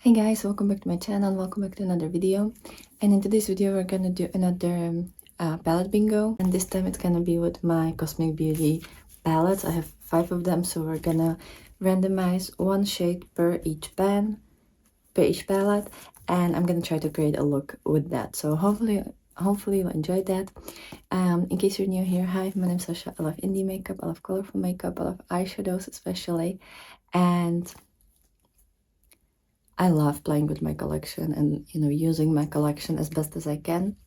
Hey guys, welcome back to my channel, welcome back to another video. And in today's video we're gonna do another palette bingo, and this time it's gonna be with my Cosmic Beauty palettes. I have 5 of them, so we're gonna randomize one shade per each palette, and I'm gonna try to create a look with that. So hopefully you'll enjoy that. In case you're new here, hi, my name's Sasha. I love indie makeup, I love colorful makeup, I love eyeshadows especially, and I love playing with my collection and, using my collection as best as I can.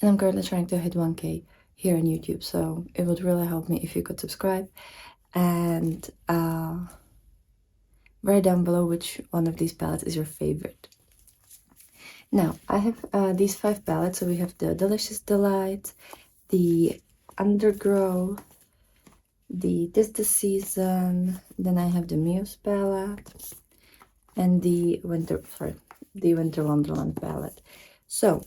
And I'm currently trying to hit 1K here on YouTube, so it would really help me if you could subscribe. And write down below which one of these palettes is your favorite. Now, I have these 5 palettes. So we have the Delicious Delight, the Undergrowth, the Tis the Season, then I have the Muse palette, and the Winter Wonderland palette. So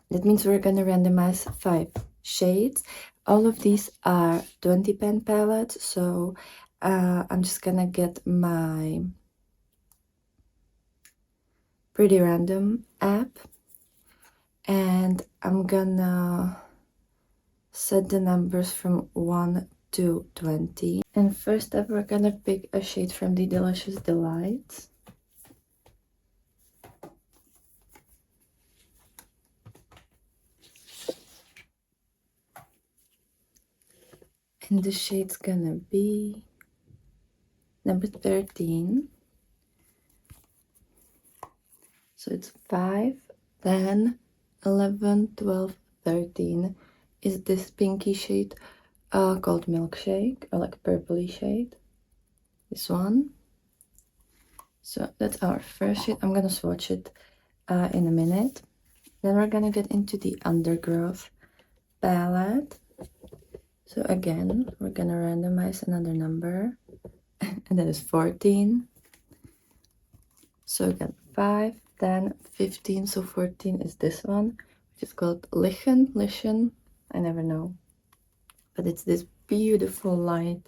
that means we're gonna randomize 5 shades. All of these are 20 pan palettes, so I'm just gonna get my Pretty Random app and I'm gonna set the numbers from 1 to 20. And first up, we're gonna pick a shade from the Delicious Delight. And the shade's gonna be number 13. So it's 5, 10, 11, 12, 13 is this pinky shade called Milkshake, or like purpley shade. This one. So that's our first shade. I'm gonna swatch it in a minute. Then we're gonna get into the Undergrowth palette. So again, we're gonna randomize another number, and that is 14. So again, 5, 10, 15, so 14 is this one, which is called Lichen, I never know. But it's this beautiful light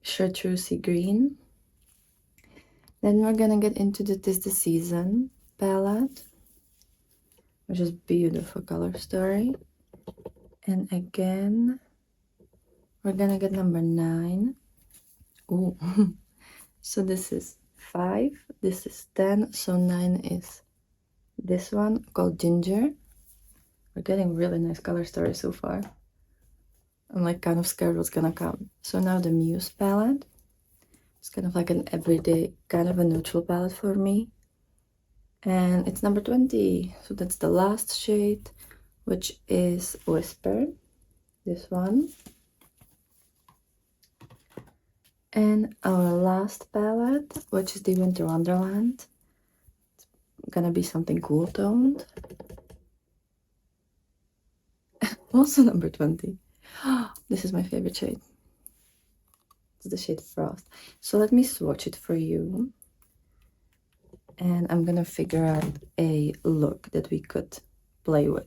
chartreusey green. Then we're gonna get into the Tis the Season palette, which is beautiful color story. And again, we're gonna get number 9. Ooh. So this is 5, this is 10, so 9 is this one called Ginger. We're getting really nice color story so far. I'm like kind of scared what's gonna come. So now the Muse palette. It's kind of like an everyday, kind of a neutral palette for me. And it's number 20. So that's the last shade, which is Whisper. This one. And our last palette, which is the Winter Wonderland. It's gonna be something cool toned. Also number 20. This is my favorite shade. It's the shade Frost. So let me swatch it for you. And I'm gonna figure out a look that we could play with.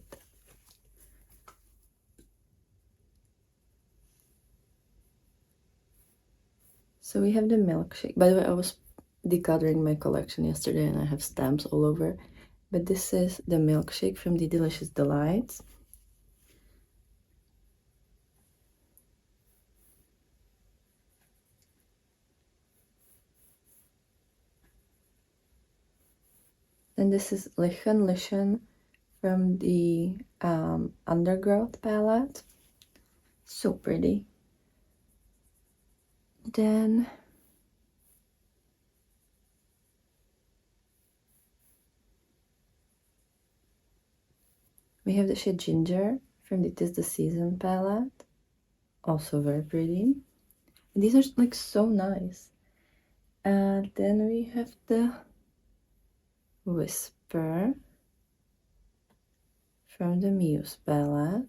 So we have the Milkshake. By the way, I was decluttering my collection yesterday and I have stamps all over. But this is the Milkshake from the Delicious Delights. And this is Lichen from the Undergrowth palette. So pretty. Then we have the shade Ginger from the Tis the Season palette. Also very pretty. And these are like so nice. And then we have the Whisper from the Muse palette.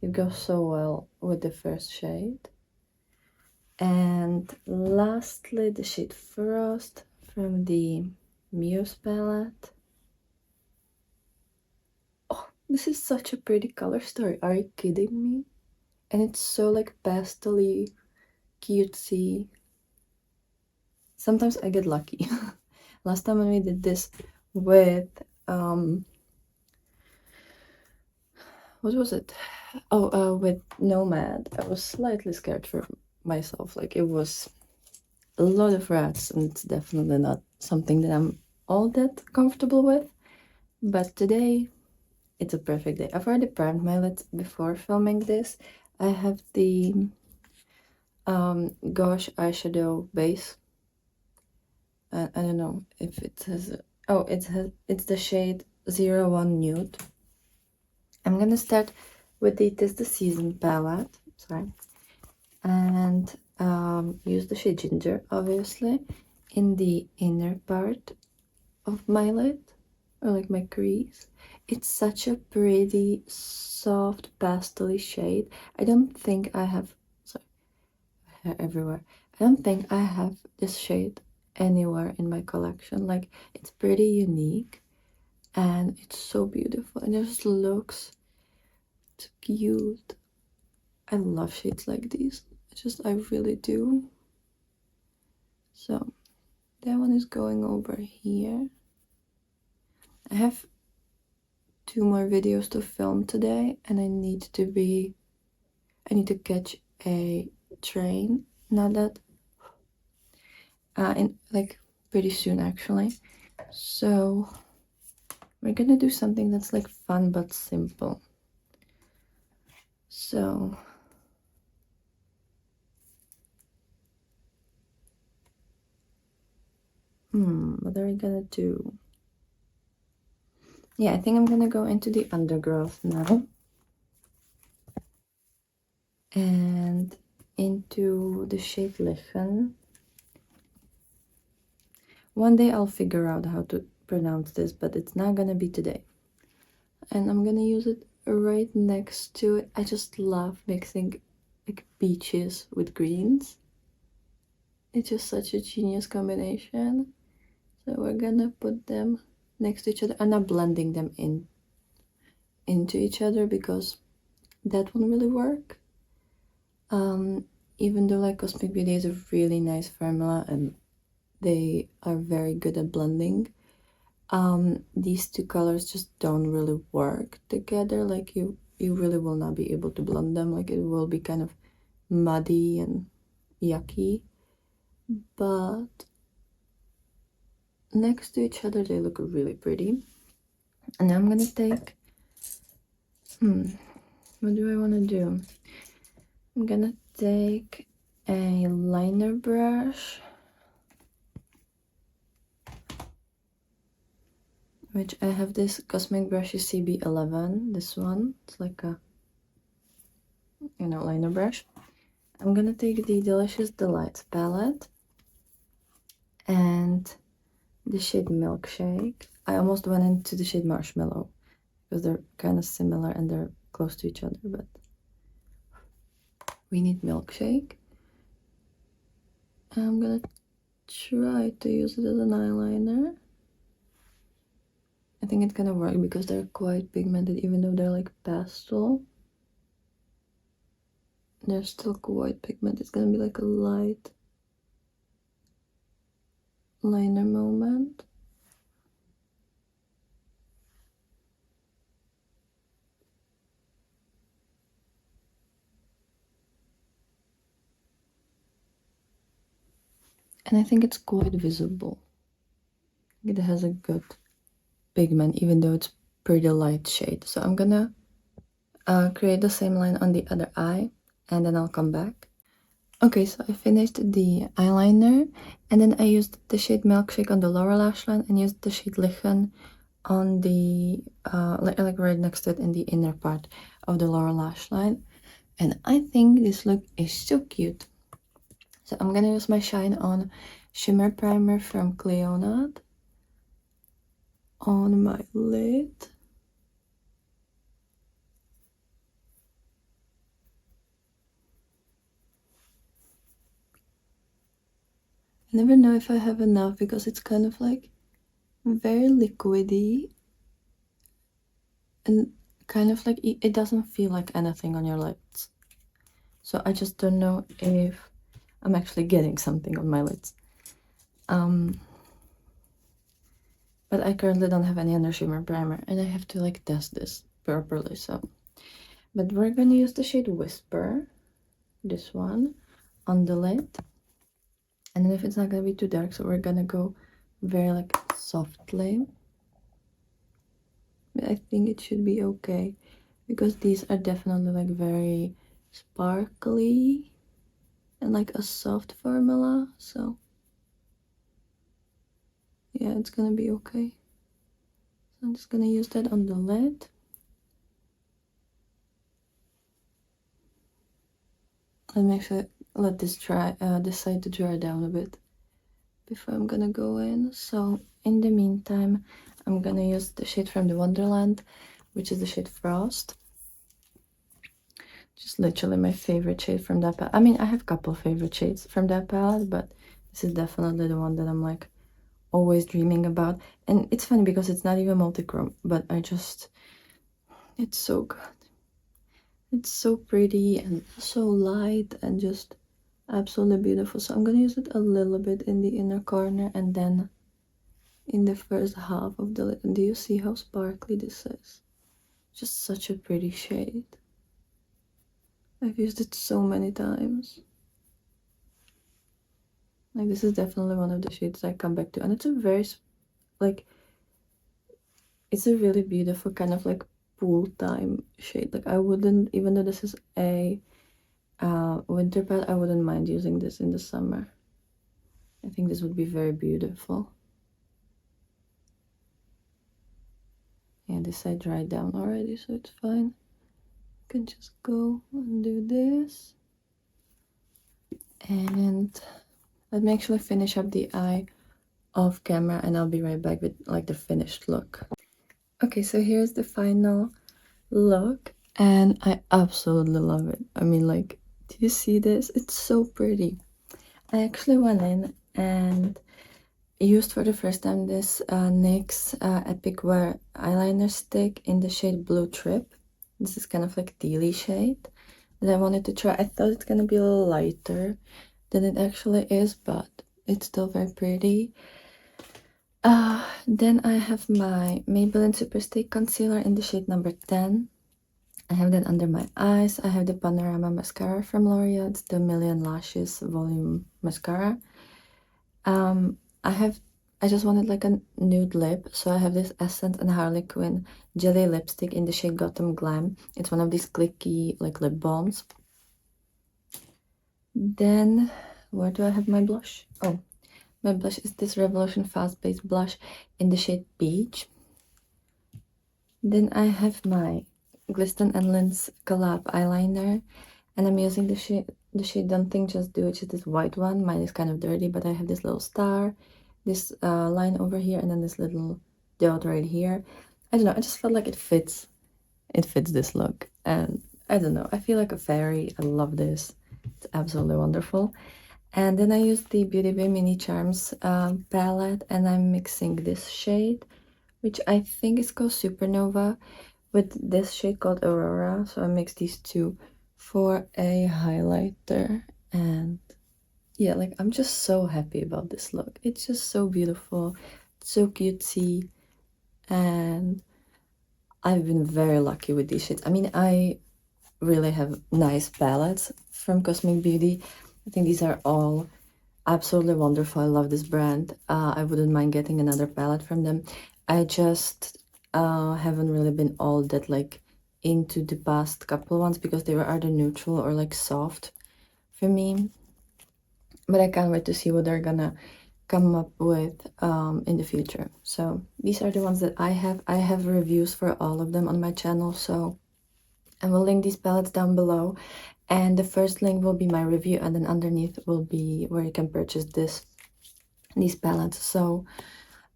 It goes so well with the first shade. And lastly, the shade Frost from the Muse palette. Oh, this is such a pretty color story. Are you kidding me? And it's so like pastel-y, cutesy. sometimes I get lucky. Last time when we did this with what was it? Oh, with Nomad, I was slightly scared for myself. Like, it was a lot of rats, and it's definitely not something that I'm all that comfortable with. But today, it's a perfect day. I've already primed my lids before filming this. I have the Gouache eyeshadow base. I don't know if it has. Oh, it's the shade 01 Nude. I'm gonna start with the Tis the Season palette. Sorry. And use the shade Ginger, obviously, in the inner part of my lid, or like my crease. It's such a pretty, soft, pastel shade. I don't think I have, sorry, hair everywhere. I don't think I have this shade anywhere in my collection. Like, it's pretty unique, and it's so beautiful, and it just looks so cute. I love shades like these. I really do. So that one is going over here. I have 2 more videos to film today, and I need to catch a train. Not that in like pretty soon actually. So we're gonna do something that's like fun but simple. So what are we gonna do? Yeah, I think I'm gonna go into the undergrowth now. And into the shade Lichen. One day I'll figure out how to pronounce this, but it's not gonna be today. And I'm gonna use it right next to it. I just love mixing like peaches with greens. It's just such a genius combination. So we're gonna put them next to each other. I'm not blending them into each other because that won't really work. Even though like Cosmic Beauty is a really nice formula and they are very good at blending, these two colors just don't really work together. Like, you really will not be able to blend them. Like, it will be kind of muddy and yucky, but next to each other they look really pretty. And now I'm gonna take what do I want to do? I'm gonna take a liner brush, which I have this Cosmic Brushes CB11. This one, it's like a liner brush. I'm gonna take the Delicious Delights palette and the shade Milkshake. I almost went into the shade Marshmallow because they're kind of similar and they're close to each other, but we need Milkshake. I'm gonna try to use it as an eyeliner. I think it's gonna work because they're quite pigmented, even though they're like pastel. They're still quite pigmented. It's gonna be like a light liner moment. And I think it's quite visible. It has a good pigment, even though it's pretty light shade. So I'm gonna create the same line on the other eye, and then I'll come back. Okay, so I finished the eyeliner, and then I used the shade Milkshake on the lower lash line and used the shade Lichen on the like right next to it in the inner part of the lower lash line. And I think this look is so cute. So I'm gonna use my Shine On Shimmer Primer from Cleonad on my lid. I never know if I have enough because it's kind of like very liquidy and kind of like it doesn't feel like anything on your lips. So I just don't know if I'm actually getting something on my lids. But I currently don't have any under shimmer primer, and I have to like test this properly, so. But we're gonna use the shade Whisper, this one, on the lid. And then if it's not gonna be too dark, so we're gonna go very like softly. But I think it should be okay, because these are definitely like very sparkly and like a soft formula, so yeah, it's gonna be okay. So I'm just gonna use that on the lid. And make sure let this dry, this side to dry down a bit before I'm gonna go in. So in the meantime, I'm gonna use the shade from the Wonderland, which is the shade Frost. Just literally my favorite shade from that palette. I mean, I have a couple favorite shades from that palette, but this is definitely the one that I'm like always dreaming about. And it's funny because it's not even multichrome, but it's so good. It's so pretty and so light and just absolutely beautiful. So I'm gonna use it a little bit in the inner corner and then in the first half of the lid. And do you see how sparkly this is? Just such a pretty shade. I've used it so many times. Like, this is definitely one of the shades I come back to, and it's a very like, it's a really beautiful kind of like pool time shade. Like, I wouldn't, even though this is a winter palette, I wouldn't mind using this in the summer. I think this would be very beautiful. Yeah, this side dried down already, so it's fine. I can just go and do this. And let me actually finish up the eye off camera, and I'll be right back with like the finished look. Okay, so here's the final look, and I absolutely love it. I mean, like, do you see this? It's so pretty. I actually went in and used for the first time this NYX Epic Wear eyeliner stick in the shade Blue Trip. This is kind of like tealy shade that I wanted to try. I thought it's gonna be a little lighter than it actually is, but it's still very pretty. Then I have my Maybelline Super Stay Concealer in the shade number 10. I have that under my eyes. I have the Panorama Mascara from L'Oreal. It's the Million Lashes Volume Mascara. I just wanted like a nude lip, so I have this Essence and Harley Quinn Jelly Lipstick in the shade Gotham Glam. It's one of these clicky like lip balms. Then, where do I have my blush? Oh, my blush is this Revolution Fast Base blush in the shade Peach. Then I have my Glisten and Lin's collab eyeliner, and I'm using the shade Don't Think Just Do, which is this white one. Mine is kind of dirty, but I have this little star, this line over here, and then this little dot right here. I don't know, I just felt like it fits this look, and I don't know, I feel like a fairy. I love this. It's absolutely wonderful. And then I used the Beauty Bay Mini Charms palette, and I'm mixing this shade, which I think is called Supernova, with this shade called Aurora. So I mixed these two for a highlighter, and yeah, like, I'm just so happy about this look. It's just so beautiful, so cutesy, and I've been very lucky with these shades. I mean, I really have nice palettes from Cosmic Beauty. I think these are all absolutely wonderful. I love this brand. I wouldn't mind getting another palette from them. I just haven't really been all that like into the past couple ones because they were either neutral or like soft for me. But I can't wait to see what they're gonna come up with in the future. So these are the ones that I have. I have reviews for all of them on my channel, so I will link these palettes down below, and the first link will be my review, and then underneath will be where you can purchase these palettes. So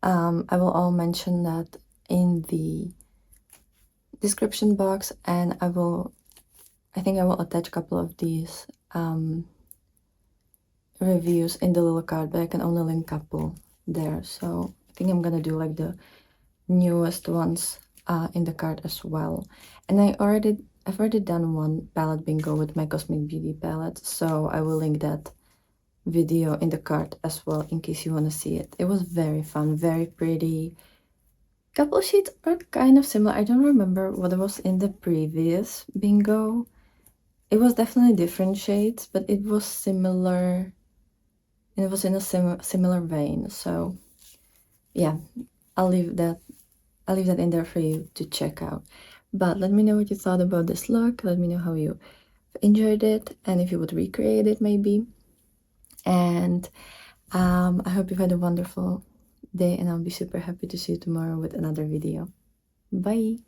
I will all mention that in the description box, and I think I will attach a couple of these reviews in the little card, but I can only link a couple there. So I think I'm gonna do like the newest ones in the card as well. And I've already done one palette bingo with my Cosmic Beauty palette, so I will link that video in the card as well in case you want to see it. It was very fun, very pretty. Couple sheets are kind of similar. I don't remember what was in the previous bingo. It was definitely different shades, but it was similar. It was in a similar vein. So yeah, I'll leave that in there for you to check out. But let me know what you thought about this look. Let me know how you enjoyed it and if you would recreate it maybe. And I hope you've had a wonderful day, and I'll be super happy to see you tomorrow with another video. Bye!